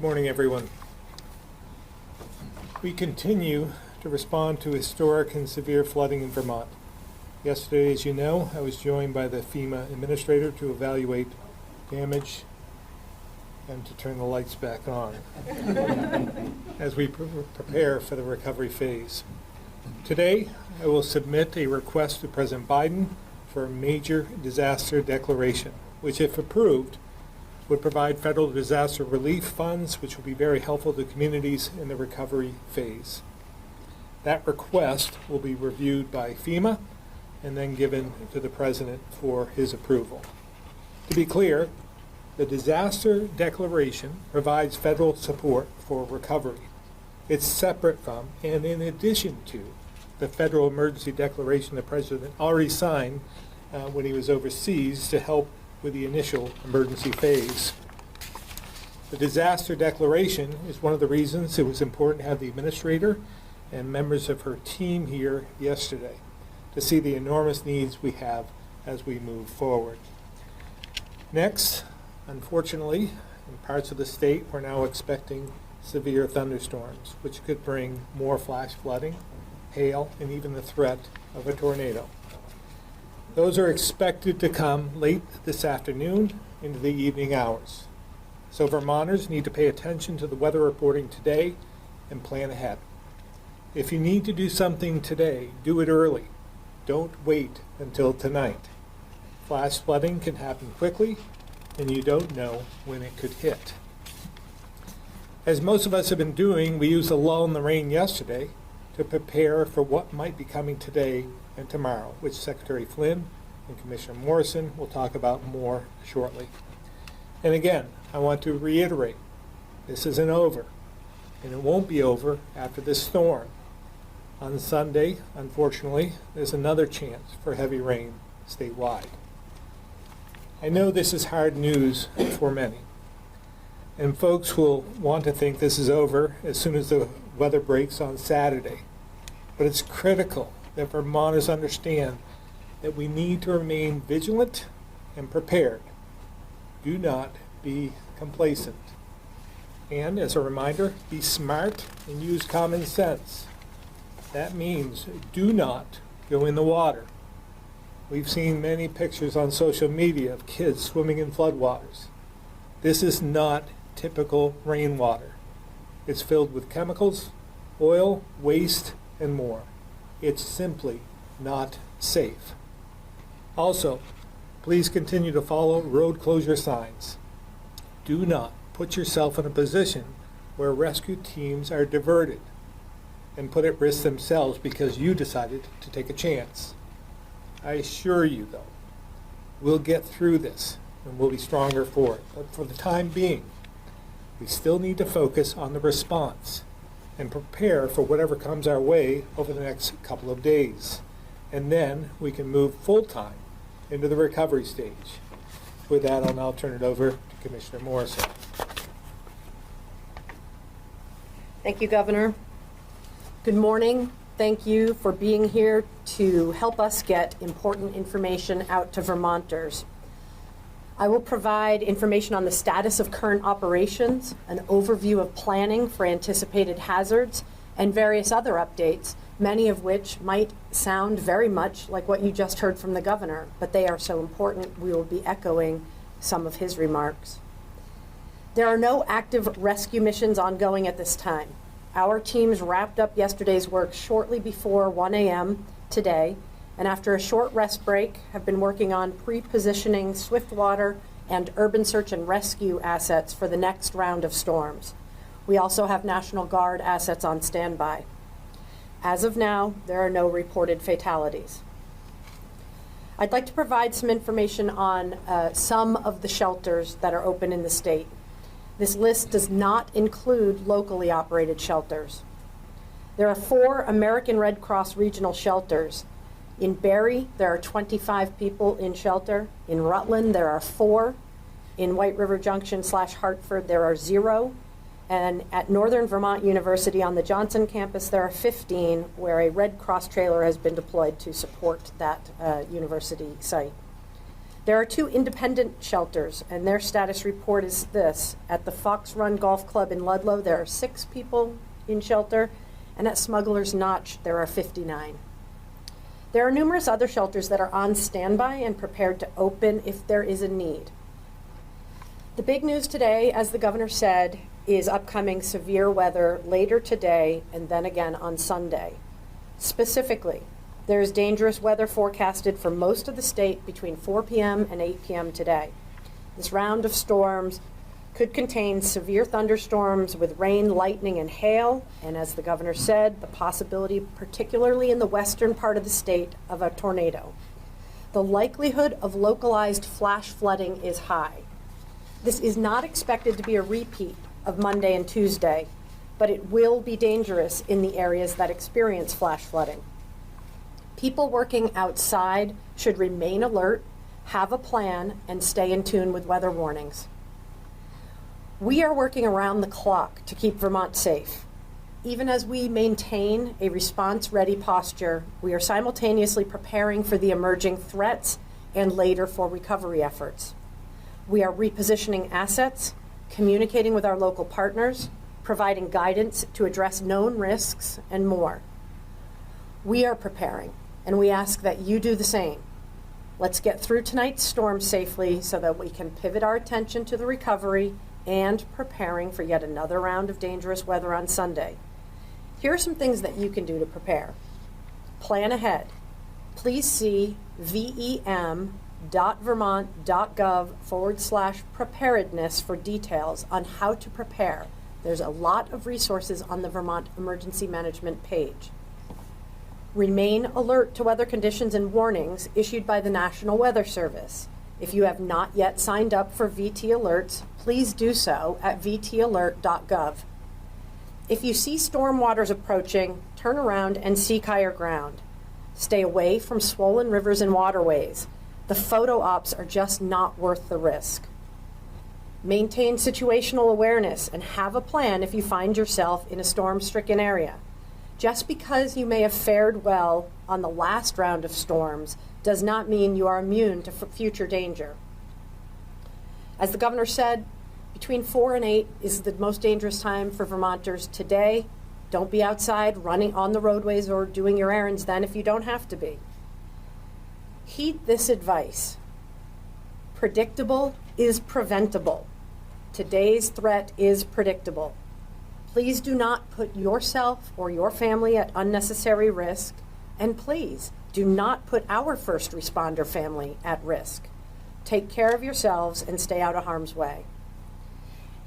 Good morning, everyone. We continue to respond to historic and severe flooding in Vermont. Yesterday, as you know, I was joined by the FEMA administrator to evaluate damage and to turn the lights back on as we prepare for the recovery phase. Today, I will submit a request to President Biden for a major disaster declaration, which, if approved, would provide federal disaster relief funds, which will be very helpful to communities in the recovery phase. That request will be reviewed by FEMA and then given to the President for his approval. To be clear, the disaster declaration provides federal support for recovery. It's separate from and in addition to the federal emergency declaration the President already signed when he was overseas to help with the initial emergency phase. The disaster declaration is one of the reasons it was important to have the administrator and members of her team here yesterday to see the enormous needs we have as we move forward. Next, unfortunately, in parts of the state, we're now expecting severe thunderstorms, which could bring more flash flooding, hail, and even the threat of a tornado. Those are expected to come late this afternoon into the evening hours. So Vermonters need to pay attention to the weather reporting today and plan ahead. If you need to do something today, do it early. Don't wait until tonight. Flash flooding can happen quickly, and you don't know when it could hit. As most of us have been doing, we used a lull in the rain yesterday to prepare for what might be coming today and tomorrow, which Secretary Flynn and Commissioner Morrison will talk about more shortly. And again, I want to reiterate, this isn't over, and it won't be over after this storm. On Sunday, unfortunately, there's another chance for heavy rain statewide. I know this is hard news for many, and folks will want to think this is over as soon as the weather breaks on Saturday. But it's critical that Vermonters understand that we need to remain vigilant and prepared. Do not be complacent. And as a reminder, be smart and use common sense. That means do not go in the water. We've seen many pictures on social media of kids swimming in floodwaters. This is not typical rainwater. It's filled with chemicals, oil, waste, and more. It's simply not safe. Also, please continue to follow road closure signs. Do not put yourself in a position where rescue teams are diverted and put at risk themselves because you decided to take a chance. I assure you, though, we'll get through this and we'll be stronger for it. But for the time being, we still need to focus on the response and prepare for whatever comes our way over the next couple of days. And then we can move full-time into the recovery stage. With that, I'll now turn it over to Commissioner Morrison. Thank you, Governor. Good morning. Thank you for being here to help us get important information out to Vermonters. I will provide information on the status of current operations, an overview of planning for anticipated hazards, and various other updates, many of which might sound very much like what you just heard from the Governor, but they are so important we will be echoing some of his remarks. There are no active rescue missions ongoing at this time. Our teams wrapped up yesterday's work shortly before 1 a.m. today, and after a short rest break, have been working on pre-positioning swiftwater and urban search and rescue assets for the next round of storms. We also have National Guard assets on standby. As of now, there are no reported fatalities. I'd like to provide some information on some of the shelters that are open in the state. This list does not include locally operated shelters. There are 4 American Red Cross regional shelters. In Barrie, there are 25 people in shelter. In Rutland, there are 4. In White River Junction / Hartford, there are 0. And at Northern Vermont University on the Johnson campus, there are 15, where a Red Cross trailer has been deployed to support that university site. There are 2 independent shelters, and their status report is this. At the Fox Run Golf Club in Ludlow, there are 6 people in shelter, and at Smuggler's Notch, there are 59. There are numerous other shelters that are on standby and prepared to open if there is a need. The big news today, as the governor said, is upcoming severe weather later today and then again on Sunday. Specifically, there is dangerous weather forecasted for most of the state between 4 p.m. and 8 p.m. today. This round of storms could contain severe thunderstorms with rain, lightning, and hail, and as the governor said, the possibility, particularly in the western part of the state, of a tornado. The likelihood of localized flash flooding is high. This is not expected to be a repeat of Monday and Tuesday, but it will be dangerous in the areas that experience flash flooding. People working outside should remain alert, have a plan, and stay in tune with weather warnings. We are working around the clock to keep Vermont safe. Even as we maintain a response-ready posture, we are simultaneously preparing for the emerging threats and later for recovery efforts. We are repositioning assets, communicating with our local partners, providing guidance to address known risks, and more. We are preparing, and we ask that you do the same. Let's get through tonight's storm safely so that we can pivot our attention to the recovery and preparing for yet another round of dangerous weather on Sunday. Here are some things that you can do to prepare. Plan ahead. Please see vem.vermont.gov/preparedness for details on how to prepare. There's a lot of resources on the Vermont Emergency Management page. Remain alert to weather conditions and warnings issued by the National Weather Service. If you have not yet signed up for VT alerts, please do so at vtalert.gov. If you see storm waters approaching, turn around and seek higher ground. Stay away from swollen rivers and waterways. The photo ops are just not worth the risk. Maintain situational awareness and have a plan if you find yourself in a storm-stricken area. Just because you may have fared well on the last round of storms does not mean you are immune to future danger. As the governor said, between 4 and 8 is the most dangerous time for Vermonters today. Don't be outside running on the roadways or doing your errands then if you don't have to be. Heed this advice. Predictable is preventable. Today's threat is predictable. Please do not put yourself or your family at unnecessary risk, and please do not put our first responder family at risk. Take care of yourselves and stay out of harm's way.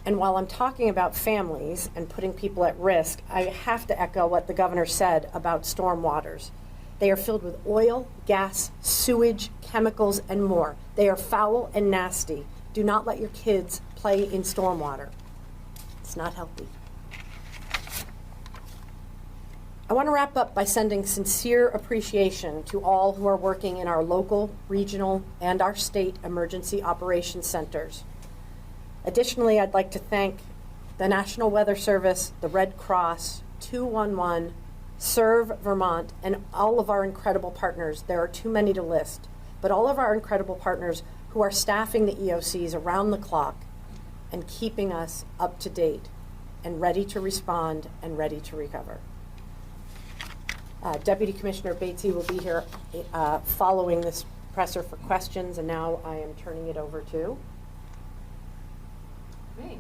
And while I'm talking about families and putting people at risk, I have to echo what the governor said about storm waters. They are filled with oil, gas, sewage, chemicals, and more. They are foul and nasty. Do not let your kids play in storm water. It's not healthy. I want to wrap up by sending sincere appreciation to all who are working in our local, regional, and our state emergency operations centers. Additionally, I'd like to thank the National Weather Service, the Red Cross, 211, Serve Vermont, and all of our incredible partners. There are too many to list, but all of our incredible partners who are staffing the EOCs around the clock and keeping us up to date and ready to respond and ready to recover. Deputy Commissioner Batesy will be here following this presser for questions, and now I am turning it over to Me.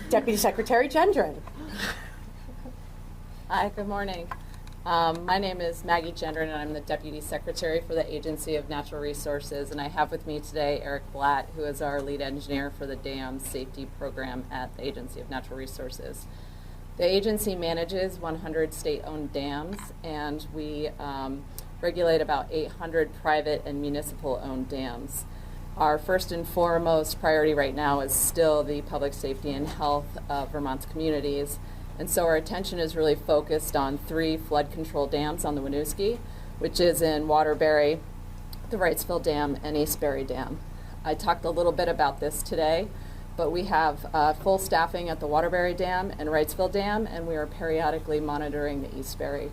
Deputy Secretary Gendron. Hi, good morning. My name is Maggie Gendron, and I'm the Deputy Secretary for the Agency of Natural Resources, and I have with me today Eric Blatt, who is our lead engineer for the Dam Safety Program at the Agency of Natural Resources. The agency manages 100 state-owned dams, and we regulate about 800 private and municipal-owned dams. Our first and foremost priority right now is still the public safety and health of Vermont's communities, and so our attention is really focused on 3 flood control dams on the Winooski, which is in Waterbury, the Wrightsville Dam, and Eastbury Dam. I talked a little bit about this today, but we have full staffing at the Waterbury Dam and Wrightsville Dam, and we are periodically monitoring the Eastbury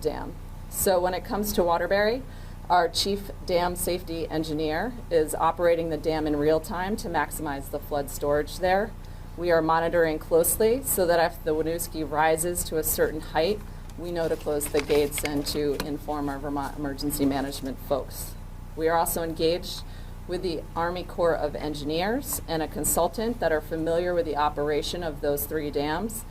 Dam. So when it comes to Waterbury, Our chief dam safety engineer is operating the dam in real time to maximize the flood storage there. We are monitoring closely so that if the Winooski rises to a certain height, we know to close the gates and to inform our Vermont emergency management folks. We are also engaged with the Army Corps of Engineers and a consultant that are familiar with the operation of those 3 dams.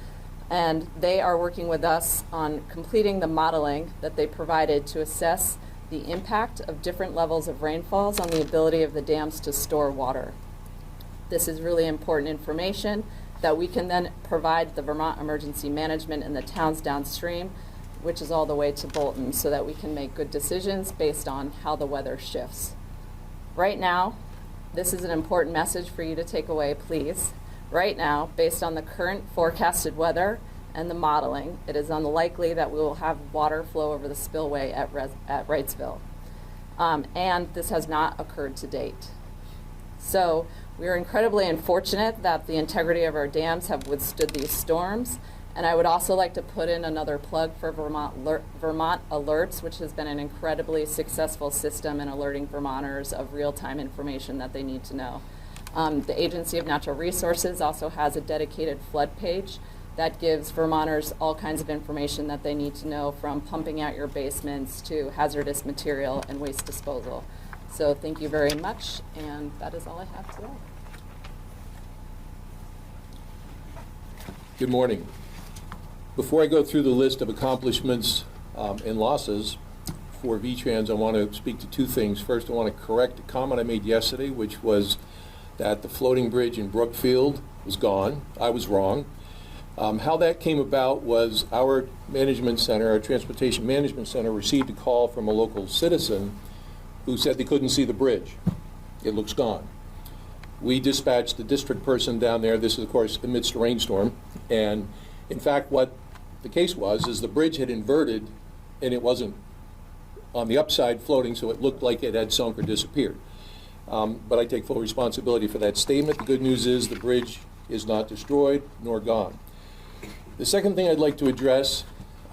And they are working with us on completing the modeling that they provided to assess the impact of different levels of rainfalls on the ability of the dams to store water. This is really important information that we can then provide the Vermont emergency management and the towns downstream, which is all the way to Bolton, so that we can make good decisions based on how the weather shifts. Right now, this is an important message for you to take away, please. Right now, based on the current forecasted weather and the modeling, it is unlikely that we will have water flow over the spillway at Wrightsville. And this has not occurred to date. So we are incredibly unfortunate that the integrity of our dams have withstood these storms. And I would also like to put in another plug for Vermont Alerts, which has been an incredibly successful system in alerting Vermonters of real-time information that they need to know. The Agency of Natural Resources also has a dedicated flood page that gives Vermonters all kinds of information that they need to know, from pumping out your basements to hazardous material and waste disposal. So thank you very much, and that is all I have today. Good morning. Before I go through the list of accomplishments and losses for VTrans, I want to speak to 2 things. First, I want to correct a comment I made yesterday, which was that the floating bridge in Brookfield was gone. I was wrong. How that came about was our management center, our transportation management center, received a call from a local citizen who said they couldn't see the bridge. It looks gone. We dispatched the district person down there. This is, of course, amidst a rainstorm. And in fact, what the case was is the bridge had inverted and it wasn't on the upside floating, so it looked like it had sunk or disappeared. But I take full responsibility for that statement. The good news is the bridge is not destroyed nor gone. The second thing I'd like to address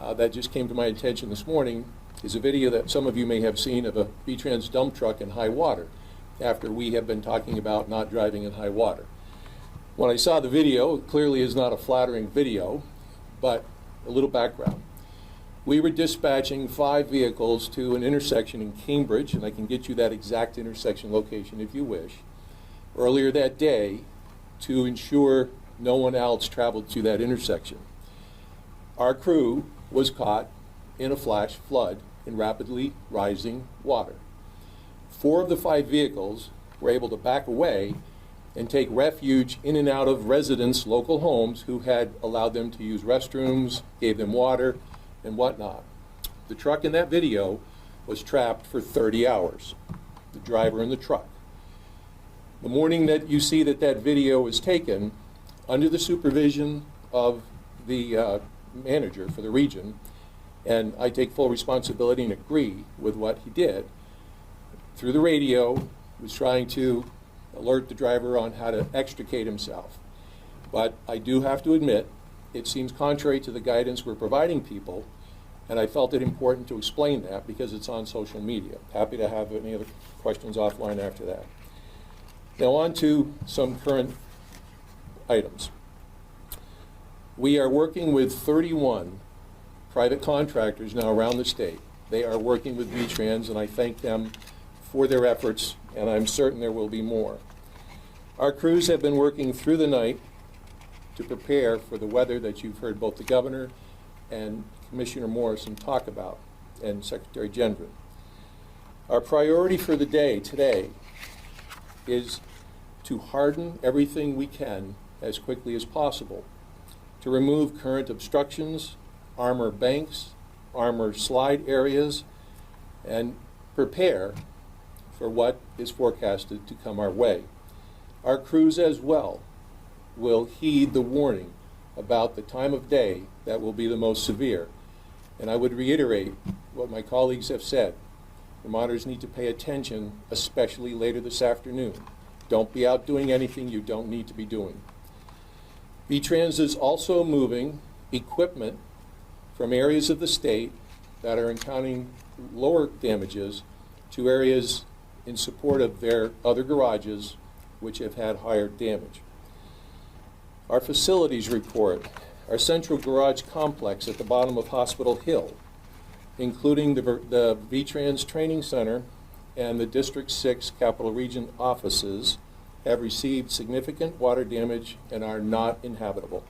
that just came to my attention this morning is a video that some of you may have seen of a VTrans dump truck in high water, after we have been talking about not driving in high water. When I saw the video, it clearly is not a flattering video, but a little background. We were dispatching 5 vehicles to an intersection in Cambridge, and I can get you that exact intersection location if you wish, earlier that day to ensure no one else traveled to that intersection. Our crew was caught in a flash flood in rapidly rising water. 4 of the 5 vehicles were able to back away and take refuge in and out of residents' local homes who had allowed them to use restrooms, gave them water, and whatnot. The truck in that video was trapped for 30 hours, the driver in the truck. The morning that you see that video was taken, under the supervision of the manager for the region, and I take full responsibility and agree with what he did, through the radio, was trying to alert the driver on how to extricate himself. But I do have to admit, it seems contrary to the guidance we're providing people, and I felt it important to explain that because it's on social media. Happy to have any other questions offline after that. Now on to some current items. We are working with 31 private contractors now around the state. They are working with VTrans, and I thank them for their efforts, and I'm certain there will be more. Our crews have been working through the night to prepare for the weather that you've heard both the governor and Commissioner Morrison talk about, and Secretary Gendron. Our priority for the day today is to harden everything we can as quickly as possible, to remove current obstructions, armor banks, armor slide areas, and prepare for what is forecasted to come our way. Our crews as well will heed the warning about the time of day that will be the most severe. And I would reiterate what my colleagues have said. Vermonters need to pay attention, especially later this afternoon. Don't be out doing anything you don't need to be doing. VTrans is also moving equipment from areas of the state that are encountering lower damages to areas in support of their other garages which have had higher damage. Our facilities report, our central garage complex at the bottom of Hospital Hill, including the V-Trans Training Center and the District 6 Capital Region offices, have received significant water damage and are not inhabitable.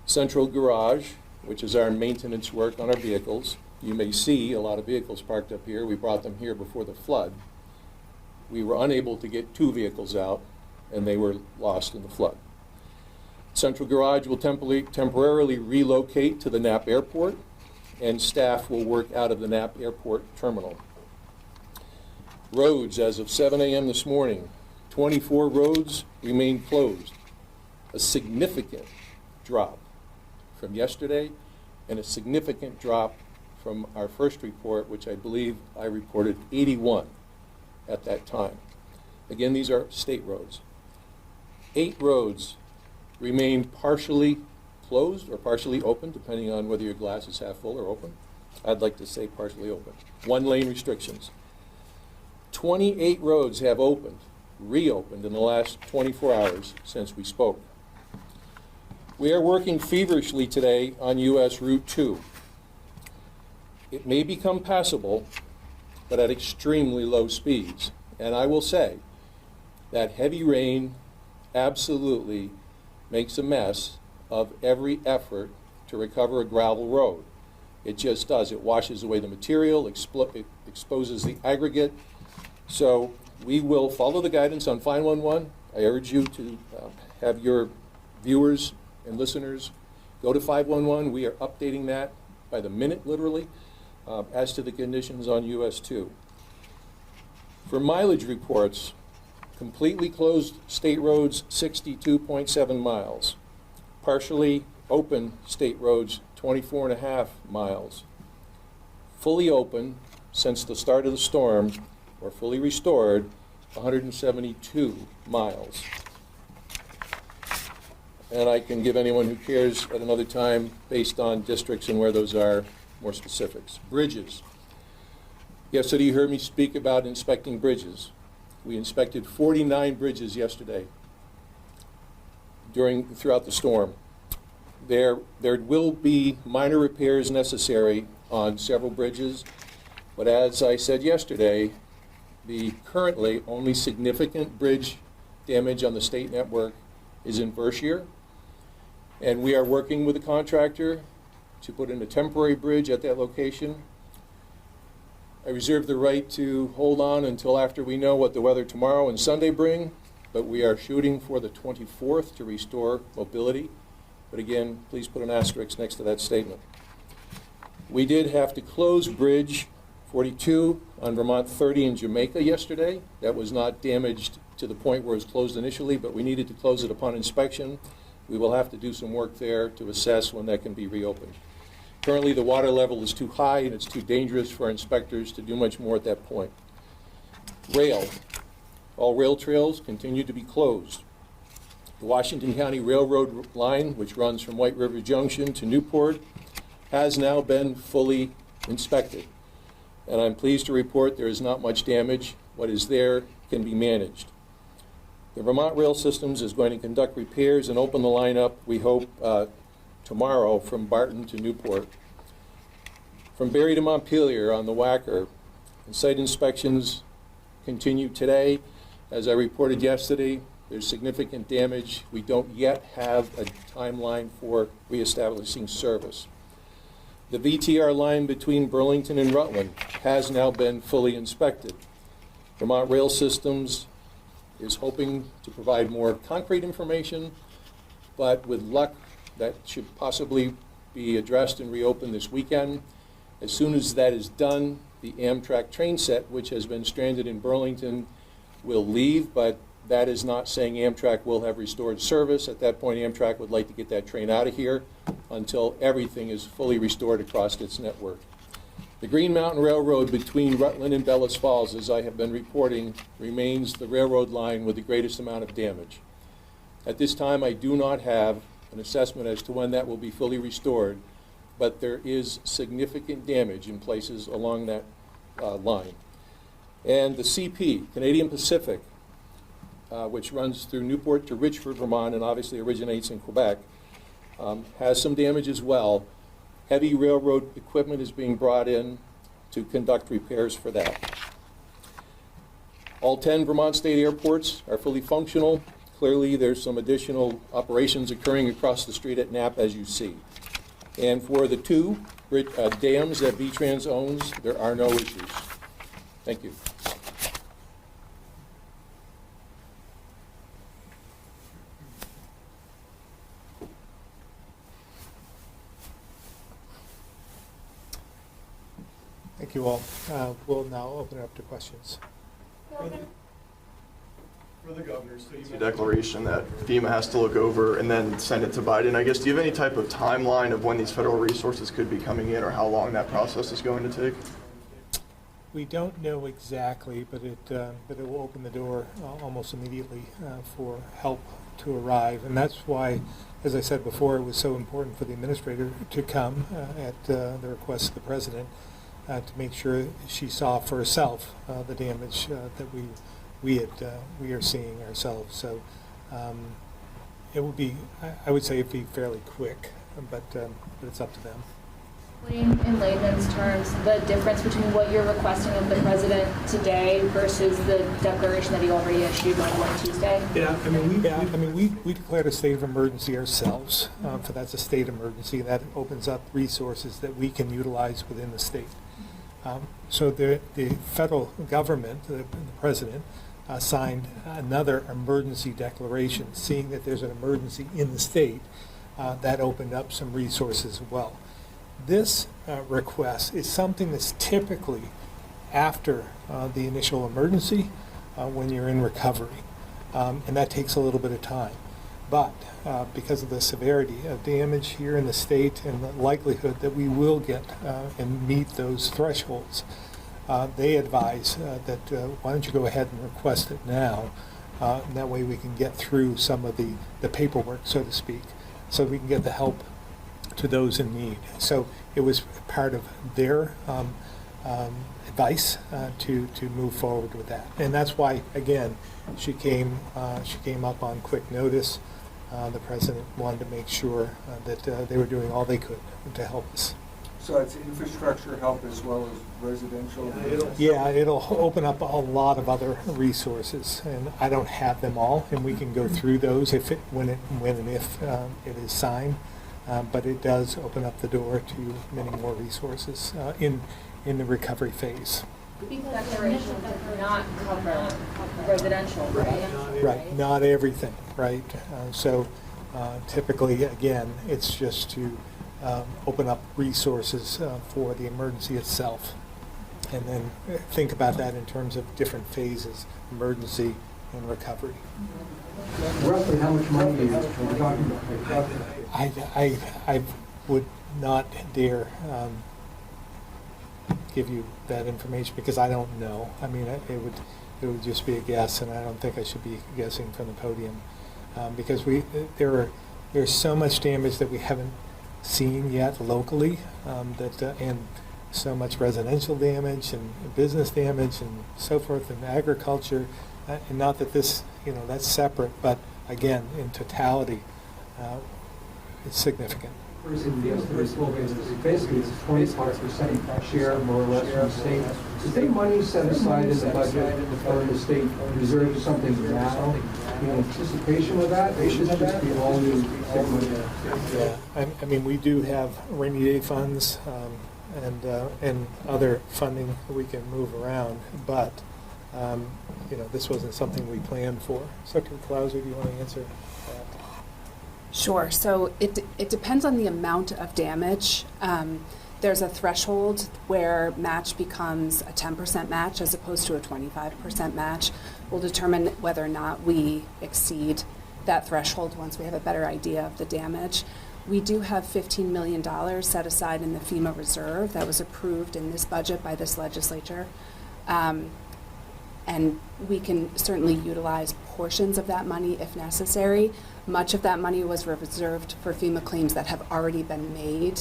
Central Garage, which is our maintenance work on our vehicles, you may see a lot of vehicles parked up here. We brought them here before the flood. We were unable to get 2 vehicles out, and they were lost in the flood. Central Garage will temporarily relocate to the Knapp Airport, and staff will work out of the Knapp Airport terminal. Roads, as of 7 a.m. this morning, 24 roads remain closed. A significant drop from yesterday and a significant drop from our first report, which I believe I reported 81 at that time. Again, these are state roads. 8 roads remain partially closed or partially open, depending on whether your glass is half full or open. I'd like to say partially open. 1-lane restrictions. 28 roads have reopened in the last 24 hours since we spoke. We are working feverishly today on US Route 2. It may become passable, but at extremely low speeds. And I will say that heavy rain absolutely makes a mess of every effort to recover a gravel road. It just does. It washes away the material, it exposes the aggregate. So we will follow the guidance on Fine 11. I urge you to have your viewers and listeners go to 511. We are updating that by the minute, literally, as to the conditions on US 2. For mileage reports, completely closed state roads, 62.7 miles. Partially open state roads, 24.5 miles. Fully open since the start of the storm, or fully restored, 172 miles. And I can give anyone who cares at another time, based on districts and where those are, more specifics. Bridges. Yesterday you heard me speak about inspecting bridges. We inspected 49 bridges yesterday throughout the storm. There will be minor repairs necessary on several bridges, but as I said yesterday, the currently only significant bridge damage on the state network is in Berkshire, and we are working with a contractor to put in a temporary bridge at that location. I reserve the right to hold on until after we know what the weather tomorrow and Sunday bring, but we are shooting for the 24th to restore mobility. But again, please put an asterisk next to that statement. We did have to close Bridge 42 on Vermont 30 in Jamaica yesterday. That was not damaged to the point where it was closed initially, but we needed to close it upon inspection. We will have to do some work there to assess when that can be reopened. Currently, the water level is too high and it's too dangerous for inspectors to do much more at that point. Rail. All rail trails continue to be closed. The Washington County Railroad line, which runs from White River Junction to Newport, has now been fully inspected. And I'm pleased to report there is not much damage. What is there can be managed. The Vermont Rail Systems is going to conduct repairs and open the line up, we hope, tomorrow from Barton to Newport. From Barrie to Montpelier on the Wacker, and site inspections continue today. As I reported yesterday, there's significant damage. We don't yet have a timeline for reestablishing service. The VTR line between Burlington and Rutland has now been fully inspected. Vermont Rail Systems is hoping to provide more concrete information, but with luck, that should possibly be addressed and reopened this weekend. As soon as that is done, the Amtrak train set, which has been stranded in Burlington, will leave, but that is not saying Amtrak will have restored service. At that point, Amtrak would like to get that train out of here until everything is fully restored across its network. The Green Mountain Railroad between Rutland and Bellas Falls, as I have been reporting, remains the railroad line with the greatest amount of damage. At this time, I do not have an assessment as to when that will be fully restored, but there is significant damage in places along that line. And the CP, Canadian Pacific, which runs through Newport to Richford, Vermont, and obviously originates in Quebec, has some damage as well. Heavy railroad equipment is being brought in to conduct repairs for that. All 10 Vermont state airports are fully functional. Clearly, there's some additional operations occurring across the street at Knapp, as you see. And for the two dams that VTrans owns, there are no issues. Thank you. Thank you all. We'll now open it up to questions. For the governor's declaration that FEMA has to look over and then send it to Biden, I guess, do you have any type of timeline of when these federal resources could be coming in or how long that process is going to take? We don't know exactly, but it will open the door almost immediately for help to arrive. And that's why, as I said before, it was so important for the administrator to come at the request of the president to make sure she saw for herself the damage that we are seeing ourselves. So it will be, I would say it'd be fairly quick, but it's up to them. In layman's terms, the difference between what you're requesting of the president today versus the declaration that he already issued on Tuesday? We declared a state of emergency ourselves, for that's a state emergency. That opens up resources that we can utilize within the state. So the federal government, the president, signed another emergency declaration, seeing that there's an emergency in the state. That opened up some resources as well. This request is something that's typically after the initial emergency when you're in recovery, and that takes a little bit of time. But because of the severity of damage here in the state and the likelihood that we will get and meet those thresholds, they advise that why don't you go ahead and request it now, and that way we can get through some of the paperwork, so to speak, so we can get the help to those in need. So it was part of their advice to move forward with that, and that's why again she came up on quick notice. The president wanted to make sure that they were doing all they could to help us. So it's infrastructure help as well as residential? Yeah, it'll open up a lot of other resources, and I don't have them all, and we can go through those when and if it is signed. But it does open up the door to many more resources in the recovery phase. The declaration does not cover residential, right? Right, not everything, right? So typically, again, it's just to open up resources for the emergency itself. And then think about that in terms of different phases, emergency and recovery. Roughly how much money are you talking about? I would not dare give you that information because I don't know. I mean, it would just be a guess, and I don't think I should be guessing from the podium because there's so much damage that we haven't seen yet locally, and so much residential damage and business damage and so forth, and agriculture, and not that this, that's separate, but again, in totality, it's significant. Basically, it's 25% share, more or less, from the state. Is there money set aside in the budget for the state reserve something now in anticipation of that? They should just be all new money. Yeah, I mean, we do have rainy day funds and other funding that we can move around, but this wasn't something we planned for. Secretary Klauser, do you want to answer that? Sure. So it depends on the amount of damage. There's a threshold where match becomes a 10% match as opposed to a 25% match. We'll determine whether or not we exceed that threshold once we have a better idea of the damage. We do have $15 million set aside in the FEMA reserve that was approved in this budget by this legislature. And we can certainly utilize portions of that money if necessary. Much of that money was reserved for FEMA claims that have already been made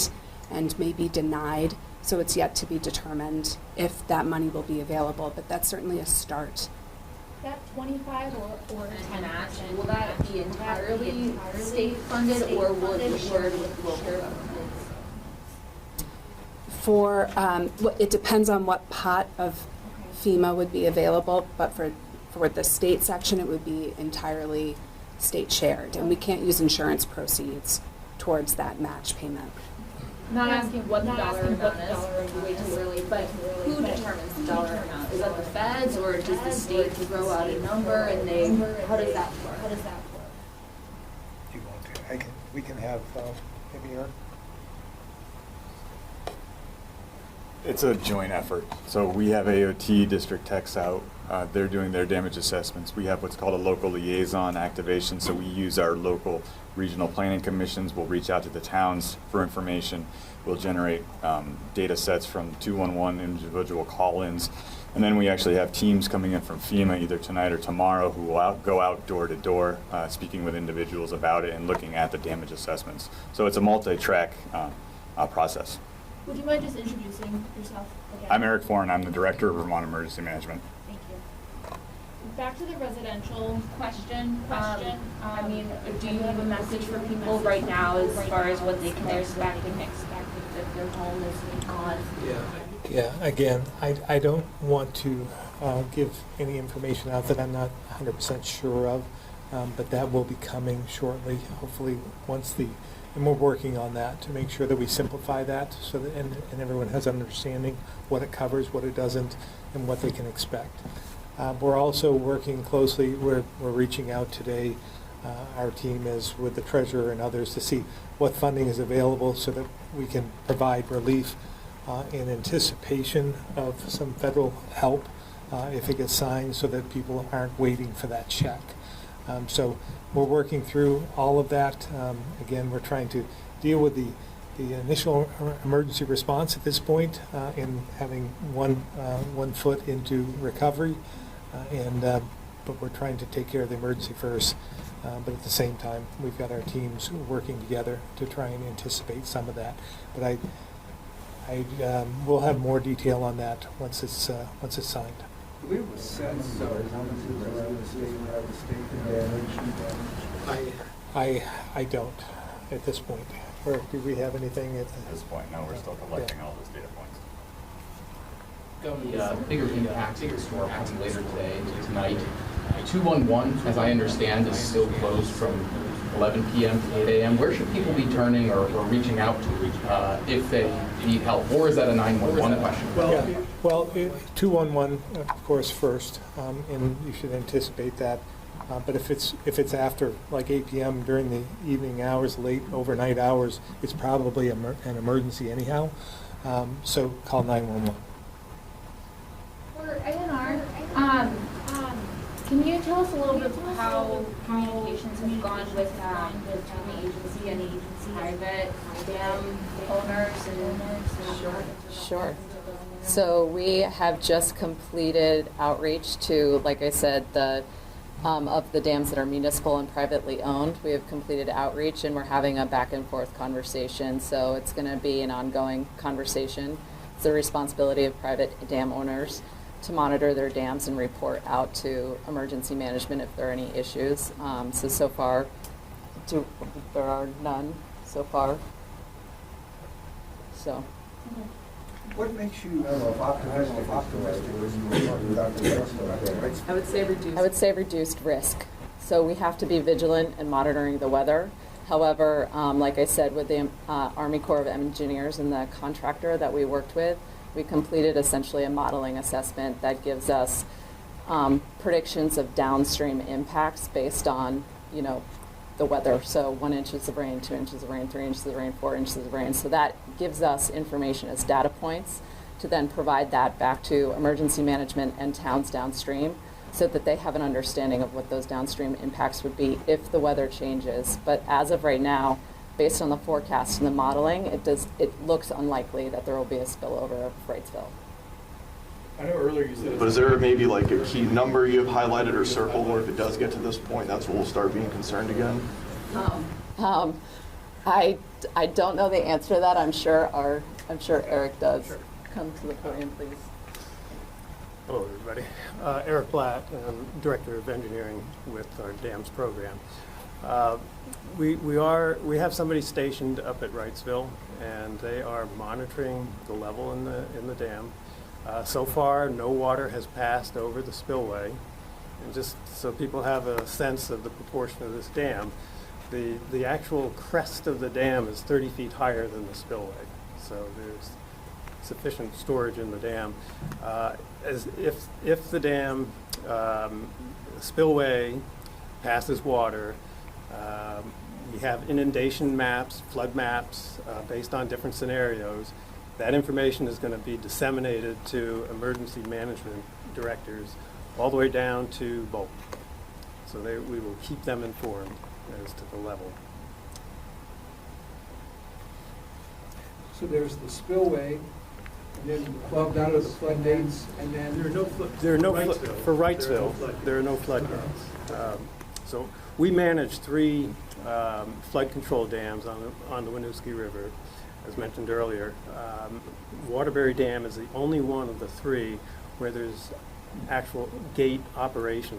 and may be denied So it's yet to be determined if that money will be available, but that's certainly a start. That 25 or 10 match, will that be entirely state funded or will it be shared with local governments? It depends on what pot of FEMA would be available, but for the state section, it would be entirely state shared, and we can't use insurance proceeds towards that match payment. I'm not asking what the dollar amount is, way too early, but who determines the dollar amount? Is that the feds, or does the state throw out a number and they, how does that work? Do you want to? We can have, maybe Eric? It's a joint effort. So we have AOT district techs out. They're doing their damage assessments. We have what's called a local liaison activation. So we use our local regional planning commissions. We'll reach out to the towns for information. We'll generate data sets from 211 individual call-ins. And then we actually have teams coming in from FEMA either tonight or tomorrow who will go out door to door, speaking with individuals about it and looking at the damage assessments. So it's a multi-track process. Would you mind just introducing yourself again? I'm Eric Foran. I'm the Director of Vermont Emergency Management. Thank you. Back to the residential question. I mean, do you have a message for people right now as far as what they can expect if their home is gone? Yeah, again, I don't want to give any information out that I'm not 100% sure of, but that will be coming shortly, hopefully and we're working on that to make sure that we simplify that so that and everyone has understanding what it covers, what it doesn't, and what they can expect. We're also working closely, we're reaching out today, our team is with the treasurer and others to see what funding is available so that we can provide relief in anticipation of some federal help if it gets signed so that people aren't waiting for that check. So we're working through all of that. Again, we're trying to deal with the initial emergency response at this point in having one foot into recovery, but we're trying to take care of the emergency first. But at the same time, we've got our teams working together to try and anticipate some of that. But we'll have more detail on that once it's signed. Do we have a sense of around the state damage? I don't at this point. Or do we have anything at At this point, no, we're still collecting all those data points. The bigger impact to the store coming later today and tonight. 211, as I understand, is still closed from 11 p.m. to 8 a.m. Where should people be turning or reaching out to if they need help? Or is that a 911 question? Well, 211, of course, first, and you should anticipate that. But if it's after like 8 p.m. during the evening hours, late overnight hours, it's probably an emergency anyhow. So call 911. For A&R, can you tell us a little bit how communications have gone with between the agency and private dam owners and Sure. So we have just completed outreach to, like I said, of the dams that are municipal and privately owned. We have completed outreach and we're having a back and forth conversation. So it's going to be an ongoing conversation. It's the responsibility of private dam owners to monitor their dams and report out to emergency management if there are any issues. So far, there are none so far. So. What makes you optimistic when you work without the rest? I would say reduced risk. So we have to be vigilant in monitoring the weather. However, like I said, with the Army Corps of Engineers and the contractor that we worked with, we completed essentially a modeling assessment that gives us predictions of downstream impacts based on, the weather. So 1 inch of rain, 2 inches of rain, 3 inches of rain, 4 inches of rain. So that gives us information as data points to then provide that back to emergency management and towns downstream so that they have an understanding of what those downstream impacts would be if the weather changes. But as of right now, based on the forecast and the modeling, it looks unlikely that there will be a spillover of Wrightsville. I know earlier you said, but is there maybe like a key number you have highlighted or circled where if it does get to this point, that's when we'll start being concerned again? I don't know the answer to that. I'm sure our I'm sure Eric does. Come to the podium, please. Hello, everybody. Eric Blatt, I'm Director of Engineering with our dams program. We have somebody stationed up at Wrightsville, and they are monitoring the level in the dam. So far, no water has passed over the spillway. And just so people have a sense of the proportion of this dam, the actual crest of the dam is 30 feet higher than the spillway. So there's sufficient storage in the dam. If the dam spillway passes water, we have inundation maps, flood maps based on different scenarios. That information is going to be disseminated to emergency management directors all the way down to Bolton. So we will keep them informed as to the level. So there's the spillway, and then plugged out of the floodgates, and then For Wrightsville, there are no floodgates. So we manage 3 flood control dams on the Winooski River, as mentioned earlier. Waterbury Dam is the only one of the 3 where there's actual gate operation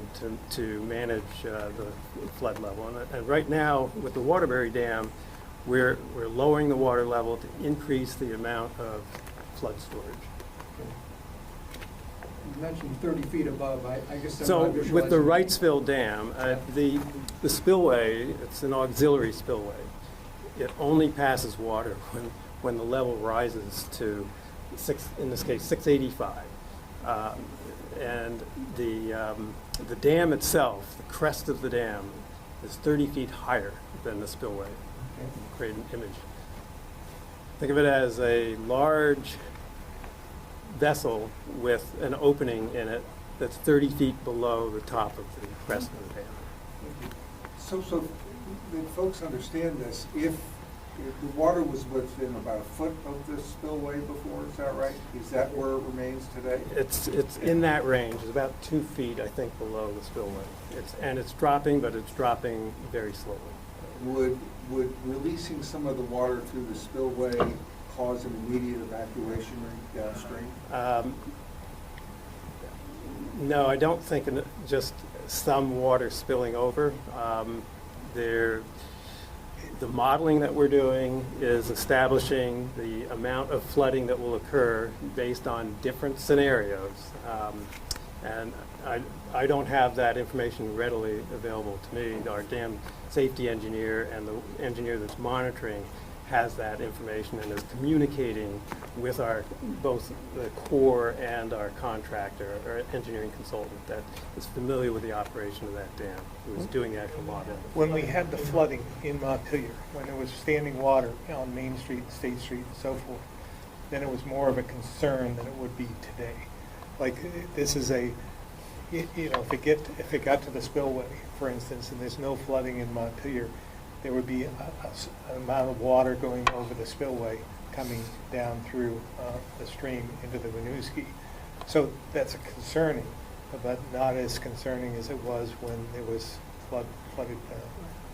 to manage the flood level. And right now, with the Waterbury Dam, we're lowering the water level to increase the amount of flood storage. you mentioned 30 feet above. I guess I'm So not with the visualizing. Wrightsville Dam, the spillway, it's an auxiliary spillway. It only passes water when the level rises to in this case, 685. And the dam itself, the crest of the dam, is 30 feet higher than the spillway. Create an image. Think of it as a large vessel with an opening in it that's 30 feet below the top of the crest of the dam. So that folks understand this, if the water was within about a foot of the spillway before, is that right? Is that where it remains today? It's in that range. It's about 2 feet, I think, below the spillway. It's dropping, but it's dropping very slowly. Would releasing some of the water through the spillway cause an immediate evacuation downstream? No, I don't think just some water spilling over. The modeling that we're doing is establishing the amount of flooding that will occur based on different scenarios. And I don't have that information readily available to me. Our dam safety engineer and the engineer that's monitoring has that information and is communicating with both the Corps and our contractor, or engineering consultant that is familiar with the operation of that dam, who is doing the actual modeling. When we had the flooding in Montpelier, when there was standing water on Main Street and State Street and so forth, then it was more of a concern than it would be today. Like, this is if it got to the spillway, for instance, and there's no flooding in Montpelier, there would be an amount of water going over the spillway coming down through the stream into the Winooski. So that's concerning, but not as concerning as it was when there was flooded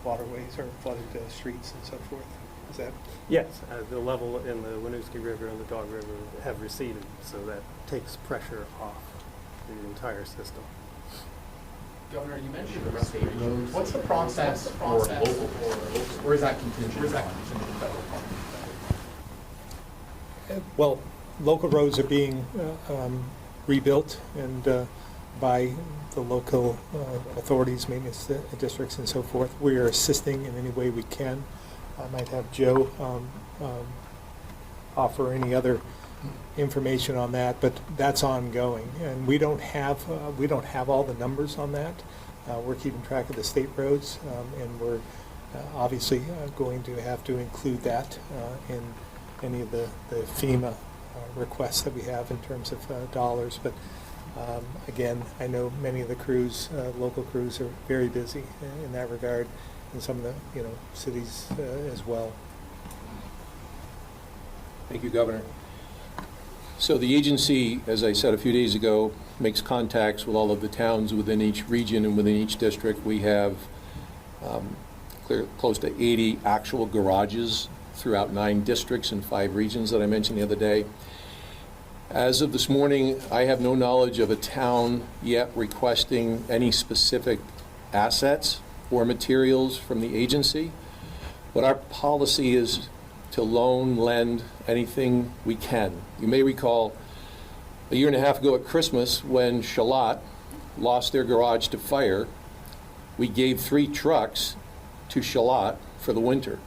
waterways or flooded streets and so forth. Is that? Yes, the level in the Winooski River and the Dog River have receded, so that takes pressure off the entire system. Governor, you mentioned the state roads. What's the process for local roads? Or is that contingent on some of the federal funds? Well, local roads are being rebuilt and by the local authorities, maintenance districts and so forth. We are assisting in any way we can. I might have Joe offer any other information on that, but that's ongoing. And we don't have all the numbers on that. We're keeping track of the state roads, and we're obviously going to have to include that in any of the FEMA requests that we have in terms of dollars. But again, I know many of the crews, local crews, are very busy in that regard, and some of the cities as well. Thank you, Governor. So the agency, as I said a few days ago, makes contacts with all of the towns within each region and within each district. We have close to 80 actual garages throughout 9 districts and 5 regions that I mentioned the other day. As of this morning, I have no knowledge of a town yet requesting any specific assets or materials from the agency, but our policy is to lend anything we can. You may recall a year and a half ago at Christmas when Charlotte lost their garage to fire, we gave 3 trucks to Charlotte for the winter.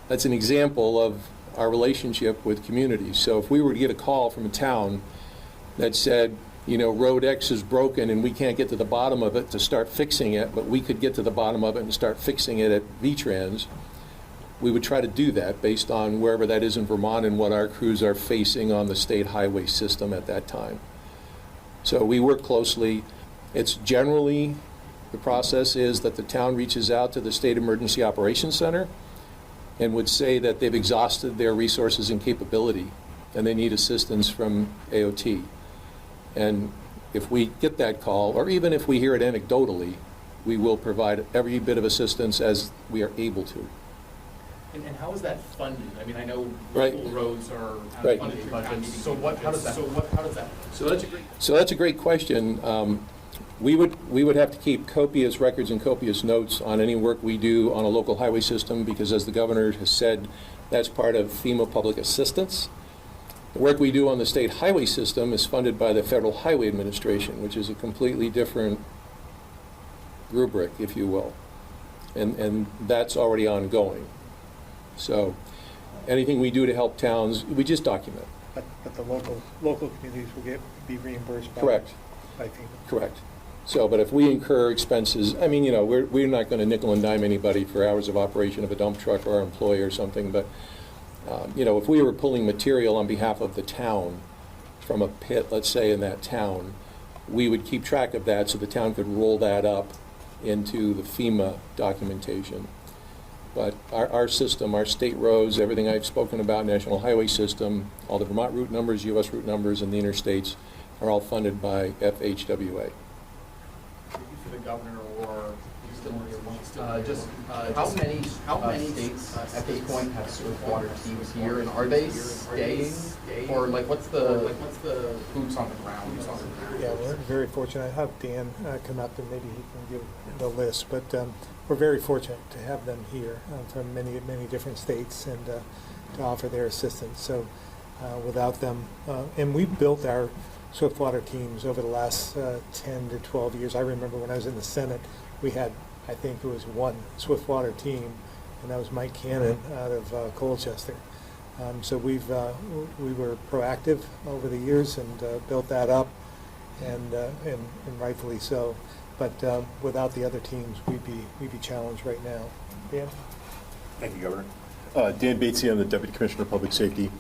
That's an example of our relationship with communities. So if we were to get a call from a town that said, you know, road X is broken and we can't get to the bottom of it to start fixing it, but we could get to the bottom of it and start fixing it at VTrans, we would try to do that based on wherever that is in Vermont and what our crews are facing on the state highway system at that time. So we work closely. It's generally, the process is that the town reaches out to the State Emergency Operations Center and would say that they've exhausted their resources and capability and they need assistance from AOT. And if we get that call, or even if we hear it anecdotally, we will provide every bit of assistance as we are able to. And how is that funded? I mean, I know Right. local roads are Right. funded through budgets, so how does that? So that's a great question. We would have to keep copious records and copious notes on any work we do on a local highway system because, as the governor has said, that's part of FEMA public assistance. The work we do on the state highway system is funded by the Federal Highway Administration, which is a completely different rubric, if you will. And that's already ongoing. So anything we do to help towns, we just document. But the local communities will be reimbursed by Correct. by FEMA. Correct. So, but if we incur expenses, I mean, you know, we're not going to nickel and dime anybody for hours of operation of a dump truck or our employee or something, but, you know, if we were pulling material on behalf of the town from a pit, let's say, in that town, we would keep track of that so the town could roll that up into the FEMA documentation. But our system, our state roads, everything I've spoken about, national highway system, all the Vermont route numbers, US route numbers, and the interstates are all funded by FHWA. For the governor or just how many states at this point have swiftwater teams here, and are they staying, or like what's the boots on the ground? Yeah, we're very fortunate. I have Dan come up and maybe he can give the list, but we're very fortunate to have them here from many different states and to offer their assistance. So without them, and we've built our swiftwater teams over the last 10 to 12 years. I remember when I was in the Senate, we had, I think it was 1 swiftwater team, and that was Mike Cannon out of Colchester. So we were proactive over the years and built that up, and rightfully so. But without the other teams, we'd be challenged right now. Dan? Thank you, Governor. Dan Batesy, I'm the Deputy Commissioner of Public Safety.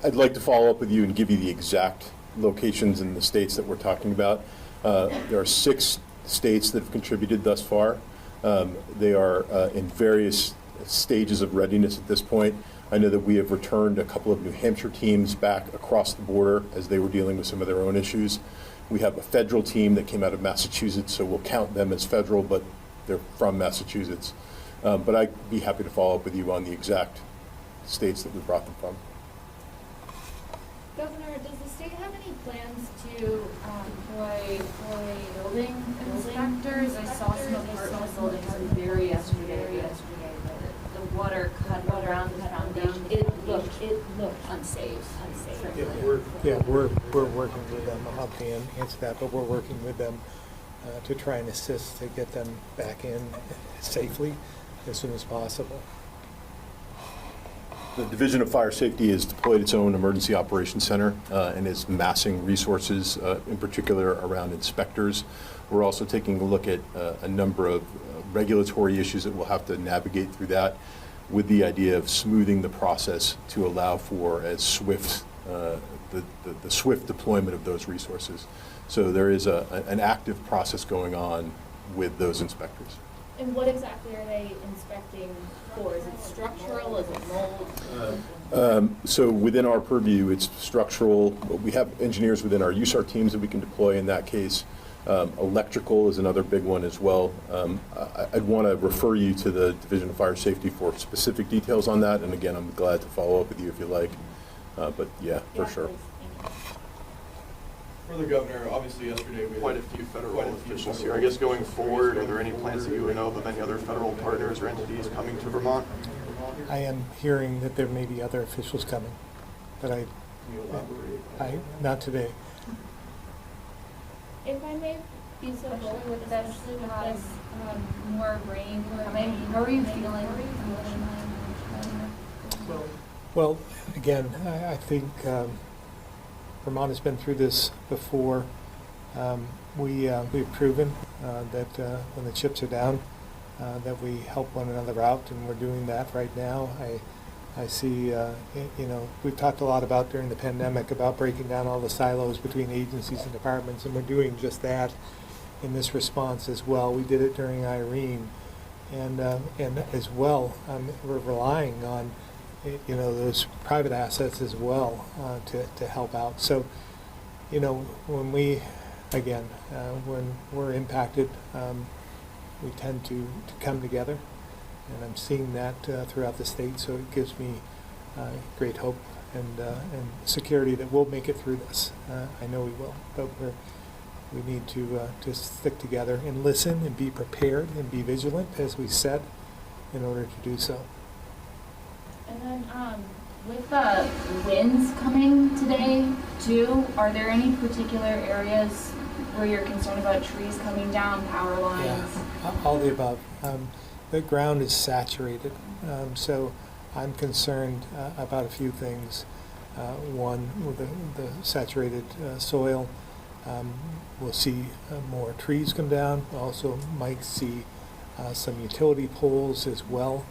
I'd like to follow up with you and give you the exact locations in the states that we're talking about. There are 6 states that have contributed thus far. They are in various stages of readiness at this point. I know that we have returned a couple of New Hampshire teams back across the border as they were dealing with some of their own issues. We have a federal team that came out of Massachusetts, so we'll count them as federal, but they're from Massachusetts. But I'd be happy to follow up with you on the exact states that we brought them from. Governor, does the state have any plans to employ building inspectors? I saw some apartment buildings in Barry yesterday. The water cut around the foundation. It looked unsafe. We're working with them. I'll have Dan answer that, but we're working with them to try and assist to get them back in safely as soon as possible. The Division of Fire Safety has deployed its own emergency operations center and is massing resources, in particular around inspectors. We're also taking a look at a number of regulatory issues that we'll have to navigate through that, with the idea of smoothing the process to allow for as swift the swift deployment of those resources. So there is an active process going on with those inspectors. And what exactly are they inspecting for? Is it structural? Is it mold? So within our purview, it's structural. We have engineers within our USAR teams that we can deploy in that case. Electrical is another big one as well. I'd want to refer you to the Division of Fire Safety for specific details on that, and again, I'm glad to follow up with you if you like. But yeah, for sure. For the governor, obviously yesterday we had quite a few federal officials here. I guess going forward, are there any plans that you would know of any other federal partners or entities coming to Vermont? I am hearing that there may be other officials coming, but I not today. If I may be so bold with this, more rain coming, how are you feeling? Well, again, I think Vermont has been through this before. We've proven that when the chips are down, that we help one another out, and we're doing that right now. I see, you know, we've talked a lot about during the pandemic about breaking down all the silos between agencies and departments, and we're doing just that in this response as well. We did it during Irene, and as well, we're relying on, you know, those private assets as well to help out. So, you know, when we're impacted, we tend to come together. And I'm seeing that throughout the state, so it gives me great hope and security that we'll make it through this. I know we will, but we need to stick together and listen and be prepared and be vigilant, as we said, in order to do so. And then with the winds coming today too, are there any particular areas where you're concerned about trees coming down, power lines? Yeah, all the above. The ground is saturated, so I'm concerned about a few things. One, with the saturated soil, we'll see more trees come down. Also might see some utility poles as well,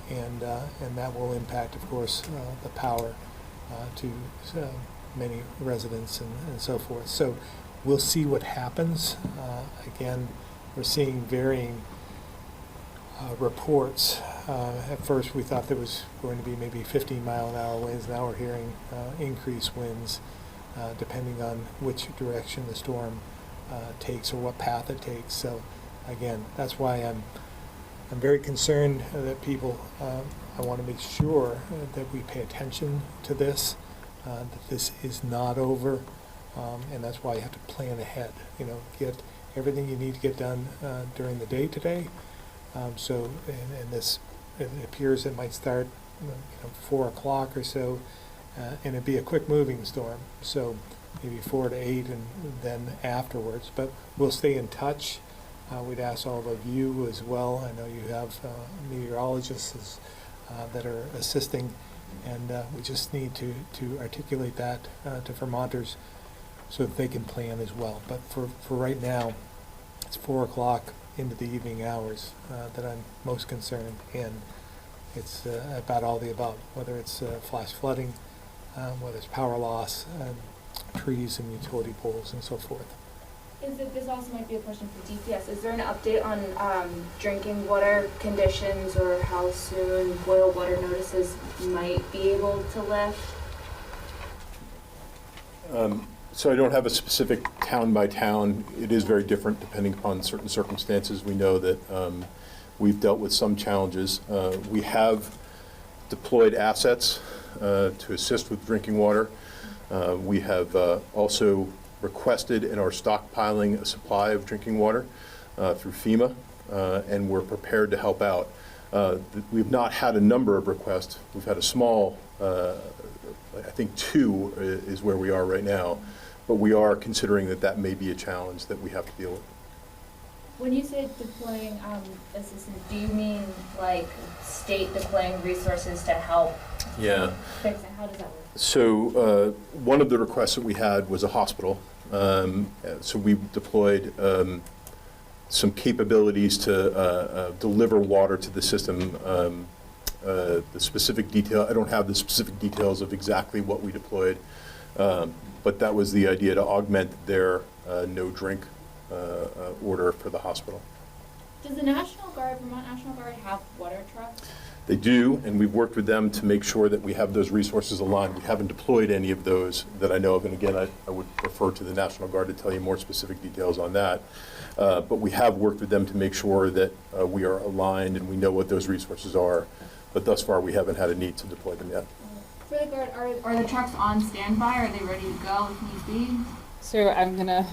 and that will impact, of course, the power to many residents and so forth. So we'll see what happens. Again, we're seeing varying reports. At first we thought there was going to be maybe 15-mile-an-hour winds. Now we're hearing increased winds depending on which direction the storm takes or what path it takes. So again, that's why I'm very concerned that people, I want to make sure that we pay attention to this, that this is not over, and that's why you have to plan ahead. You know, get everything you need to get done during the day today. So, and this, it appears it might start, 4 o'clock or so, and it'd be a quick moving storm. So maybe 4 to 8 and then afterwards, but we'll stay in touch. We'd ask all of you as well. I know you have meteorologists that are assisting, and we just need to articulate that to Vermonters so that they can plan as well. But for right now, it's 4 o'clock into the evening hours that I'm most concerned, and it's about all the above, whether it's flash flooding, whether it's power loss, trees and utility poles and so forth. This also might be a question for DPS. Is there an update on drinking water conditions or how soon boil water notices might be able to lift? So I don't have a specific town by town. It is very different depending upon certain circumstances. We know that we've dealt with some challenges. We have deployed assets to assist with drinking water. We have also requested and are stockpiling a supply of drinking water through FEMA, and we're prepared to help out. We've not had a number of requests. We've had a small, I think 2 is where we are right now, but we are considering that may be a challenge that we have to deal with. When you say deploying assistance, do you mean like state deploying resources to help fix it? How does that work? So one of the requests that we had was a hospital. So we deployed some capabilities to deliver water to the system. The specific detail, I don't have the specific details of exactly what we deployed, but that was the idea, to augment their no drink order for the hospital. Does the National Guard, Vermont National Guard, have water trucks? They do, and we've worked with them to make sure that we have those resources aligned. We haven't deployed any of those that I know of, and again, I would refer to the National Guard to tell you more specific details on that. But we have worked with them to make sure that we are aligned and we know what those resources are. But thus far, we haven't had a need to deploy them yet. For the Guard, are the trucks on standby? Are they ready to go if need be? So I'm going to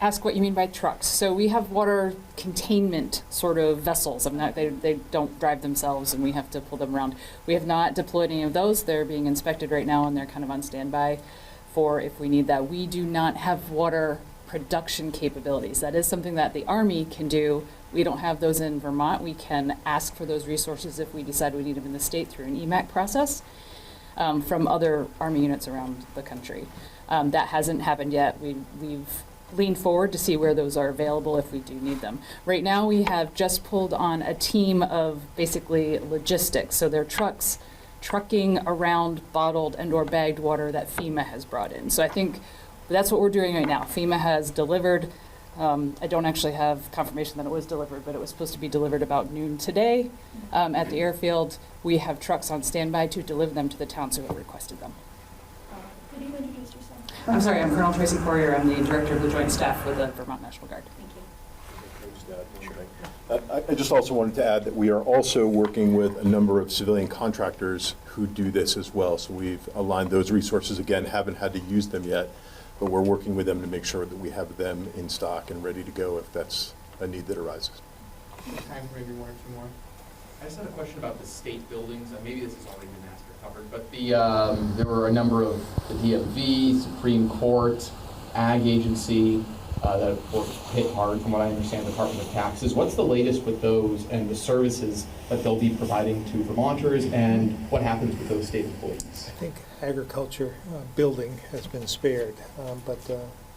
ask what you mean by trucks. So we have water containment sort of vessels. They don't drive themselves and we have to pull them around. We have not deployed any of those. They're being inspected right now and they're kind of on standby for if we need that. We do not have water production capabilities. That is something that the Army can do. We don't have those in Vermont. We can ask for those resources if we decide we need them in the state through an EMAC process from other Army units around the country. That hasn't happened yet. We've lean forward to see where those are available if we do need them. Right now, we have just pulled on a team of basically logistics. So they're trucking around bottled and or bagged water that FEMA has brought in. So I think that's what we're doing right now. FEMA has delivered. I don't actually have confirmation that it was delivered, but it was supposed to be delivered about noon today at the airfield. We have trucks on standby to deliver them to the towns who have requested them. Could you introduce yourself? I'm sorry, I'm Colonel Tracy Poirier. I'm the Director of the Joint Staff with the Vermont National Guard. Thank you. I just also wanted to add that we are also working with a number of civilian contractors who do this as well. So we've aligned those resources. Again, haven't had to use them yet, but we're working with them to make sure that we have them in stock and ready to go if that's a need that arises. Time for maybe one or two more. I just had a question about the state buildings, and maybe this has already been asked or covered, but there were a number of the DMV, Supreme Court, Ag Agency that were hit hard, from what I understand, Department of Taxes. What's the latest with those and the services that they'll be providing to Vermonters, and what happens with those state employees? I think agriculture building has been spared, but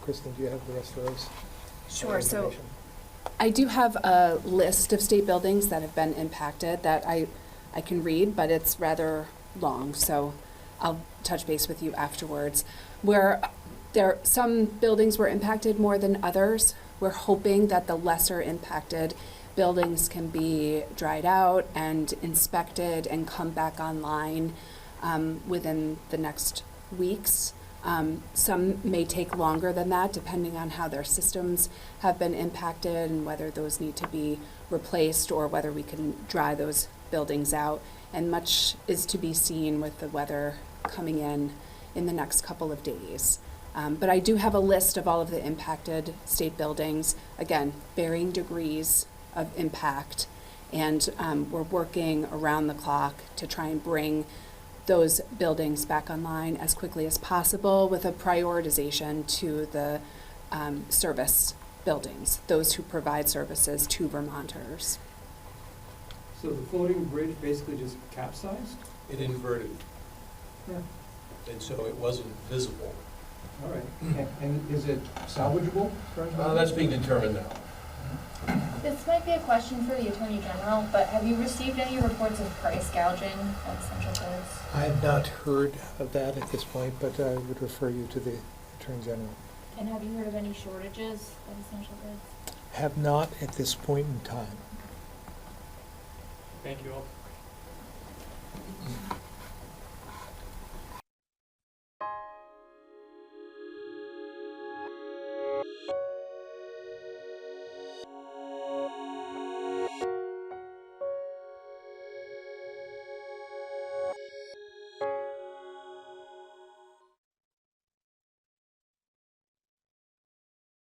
Kristen, do you have the rest of those? Sure. So I do have a list of state buildings that have been impacted that I can read, but it's rather long, so I'll touch base with you afterwards. Where some buildings were impacted more than others, we're hoping that the lesser impacted buildings can be dried out and inspected and come back online within the next weeks. Some may take longer than that, depending on how their systems have been impacted and whether those need to be replaced or whether we can dry those buildings out. And much is to be seen with the weather coming in the next couple of days. But I do have a list of all of the impacted state buildings, again, varying degrees of impact. And we're working around the clock to try and bring those buildings back online as quickly as possible with a prioritization to the service buildings, those who provide services to Vermonters. So the floating bridge basically just capsized? It inverted, Yeah. and so it wasn't visible. All right. And is it salvageable? That's being determined now. This might be a question for the Attorney General, but have you received any reports of price gouging on essential goods? I have not heard of that at this point, but I would refer you to the Attorney General. And have you heard of any shortages of essential goods? Have not at this point in time. Thank you all.